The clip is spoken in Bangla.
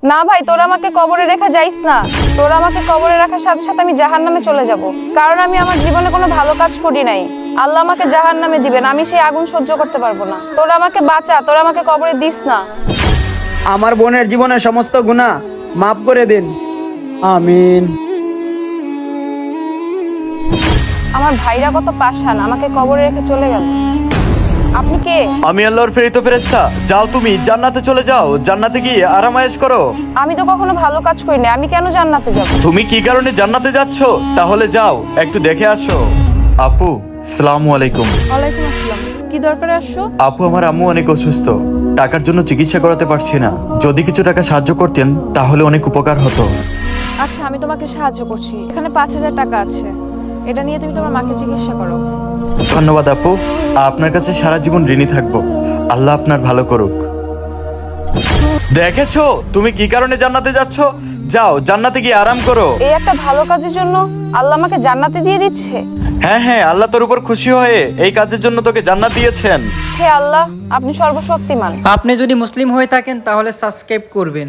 না ভাই, তোরা আমাকে কবরে রেখে যাইস না। তোরা আমাকে কবরে রাখার সাথে সাথে আমি জাহান্নামে চলে যাব, কারণ আমি আমার জীবনে কোনো ভালো কাজ করি নাই। আল্লাহ আমাকে জাহান্নামে দিবেন, আমি সেই আগুন সহ্য করতে পারবো না। তোরা আমাকে বাঁচা, তোরা আমাকে কবরে দিস না। আমার বোনের জীবনের সমস্ত গুনাহ মাফ করে দিন, আমিন। আমার ভাইরা কত পাষাণ, আমাকে কবরে রেখে চলে গেল। আপনি কে? আমি আল্লাহর প্রেরিত ফেরেশতা। যাও, তুমি জান্নাতে চলে যাও, জান্নাতে গিয়ে আরাম আয়েশ করো। আমি তো কখনো ভালো কাজ করি না, আমি কেন জান্নাতে যাব? তুমি কি কারণে জান্নাতে যাচ্ছ তাহলে যাও একটু দেখে আসো। আপু, আসসালামু আলাইকুম। ওয়ালাইকুম আসসালাম। কি দরকারে আসছো? আপু, আমার আম্মু অনেক অসুস্থ, টাকার জন্য চিকিৎসা করাতে পারছি না। যদি কিছু টাকা সাহায্য করতেন তাহলে অনেক উপকার হতো। আচ্ছা, আমি তোমাকে সাহায্য করছি। এখানে 5,000 টাকা আছে, এটা নিয়ে তুমি তোমার মাকে চিকিৎসা করো। ধন্যবাদ আপু, আপনার কাছে সারা জীবন ঋণী থাকবো। আল্লাহ আপনার ভালো করুক। দেখেছো তুমি কি কারণে জান্নাতে যাচ্ছ? যাও, জান্নাতে গিয়ে আরাম করো। এই একটা ভালো কাজের জন্য আল্লাহ আমাকে জান্নাতে দিয়ে দিচ্ছে। হ্যাঁ হ্যাঁ, আল্লাহ তোর উপর খুশি হয়ে এই কাজের জন্য তোকে জান্নাত দিয়েছেন। হে আল্লাহ, আপনি সর্বশক্তিমান। আপনি যদি মুসলিম হয়ে থাকেন তাহলে সাবস্ক্রাইব করবেন।